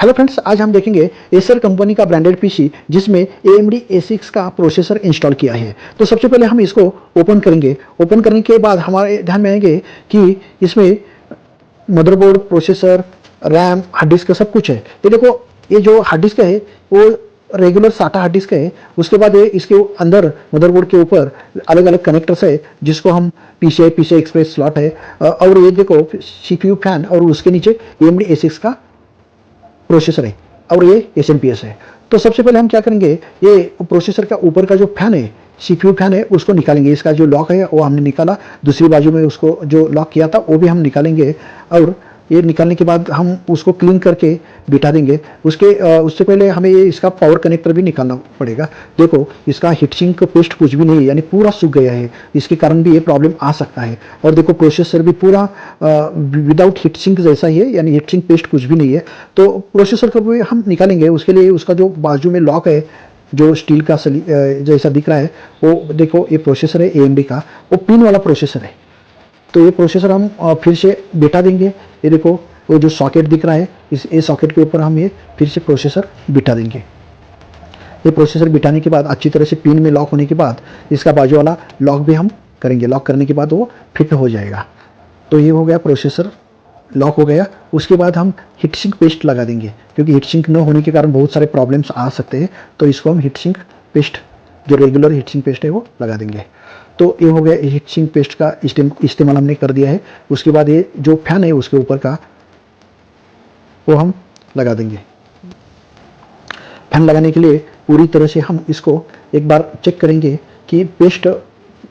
Hello friends, आज हम देखेंगे एसर कंपनी का ब्रांडेड पीसी जिसमें AMD A6 का प्रोसेसर इंस्टॉल किया है। तो सबसे पहले हम इसको ओपन करेंगे। ओपन करने के बाद हमारे ध्यान में आएंगे कि इसमें motherboard, processor, RAM, hard disk का सब कुछ है। ये देखो, ये जो हार्ड डिस्क है वो रेगुलर SATA हार्ड डिस्क है। उसके बाद ये इसके अंदर मदरबोर्ड के ऊपर अलग अलग कनेक्टर्स है जिसको हम PCI एक्सप्रेस स्लॉट है। और ये देखो CPU फैन, और उसके नीचे AMD A6 का प्रोसेसर है और ये SMPS है। तो सबसे पहले हम क्या करेंगे, ये प्रोसेसर का ऊपर का जो फैन है, CPU फैन है, उसको निकालेंगे। इसका जो लॉक है वो हमने निकाला, दूसरी बाजू में उसको जो लॉक किया था वो भी हम निकालेंगे। और ये निकालने के बाद हम उसको क्लीन करके बिठा देंगे। उससे पहले हमें ये इसका पावर कनेक्टर भी निकालना पड़ेगा। देखो, इसका हीटसिंक पेस्ट कुछ भी नहीं है, यानी पूरा सूख गया है। इसके कारण भी ये प्रॉब्लम आ सकता है। और देखो, प्रोसेसर भी पूरा विदाउट हीटसिंक जैसा ही है, यानी हीटसिंक पेस्ट कुछ भी नहीं है। तो प्रोसेसर को भी हम निकालेंगे। उसके लिए उसका जो बाजू में लॉक है, जो स्टील का जैसा दिख रहा है, वो देखो, ये प्रोसेसर है AMD का, वो पिन वाला प्रोसेसर है। तो ये प्रोसेसर हम फिर से बिठा देंगे। ये देखो, वो जो सॉकेट दिख रहा है, इस सॉकेट के ऊपर हम ये फिर से प्रोसेसर बिठा देंगे। ये प्रोसेसर बिठाने के बाद अच्छी तरह से पिन में लॉक होने के बाद इसका बाजू वाला लॉक भी हम करेंगे। लॉक करने के बाद वो फिट हो जाएगा। तो ये हो गया, प्रोसेसर लॉक हो गया। उसके बाद हम हीटसिंक पेस्ट लगा देंगे, क्योंकि हीटसिंक न होने के कारण बहुत सारे प्रॉब्लम्स आ सकते हैं। तो इसको हम हीटसिंक पेस्ट, जो रेगुलर हीटसिंक पेस्ट है, वो लगा देंगे। तो ये हो गया, हीटसिंक पेस्ट का इस्तेमाल हमने कर दिया है। उसके बाद ये जो फैन है उसके ऊपर का, वो हम लगा देंगे। फैन लगाने के लिए पूरी तरह से हम इसको एक बार चेक करेंगे कि पेस्ट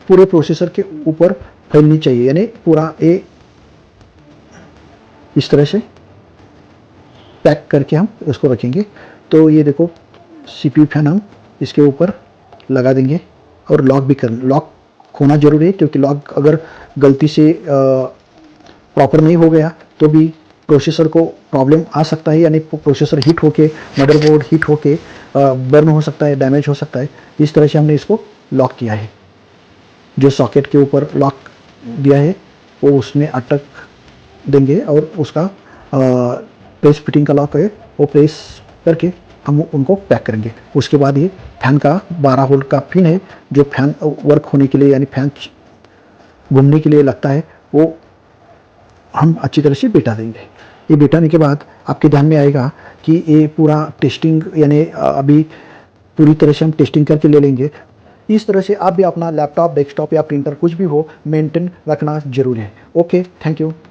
पूरे प्रोसेसर के ऊपर फैलनी चाहिए, यानी पूरा ये इस तरह से पैक करके हम इसको रखेंगे। तो ये देखो, CPU फैन हम इसके ऊपर लगा देंगे। और लॉक होना जरूरी है, क्योंकि लॉक अगर गलती से प्रॉपर नहीं हो गया तो भी प्रोसेसर को प्रॉब्लम आ सकता है, यानी प्रोसेसर हीट होके, मदरबोर्ड हीट होके बर्न हो सकता है, डैमेज हो सकता है। इस तरह से हमने इसको लॉक किया है। जो सॉकेट के ऊपर लॉक दिया है वो उसमें अटक देंगे, और उसका प्रेस फिटिंग का लॉक है वो प्रेस करके हम उनको पैक करेंगे। उसके बाद ये फैन का 12 वोल्ट का पिन है, जो फैन वर्क होने के लिए, यानी फैन घूमने के लिए लगता है, वो हम अच्छी तरह से बिठा देंगे। ये बिठाने के बाद आपके ध्यान में आएगा कि ये पूरा टेस्टिंग, यानी अभी पूरी तरह से हम टेस्टिंग करके ले लेंगे। इस तरह से आप भी अपना लैपटॉप, डेस्कटॉप या प्रिंटर कुछ भी हो, मेंटेन रखना जरूरी है। Okay, thank you.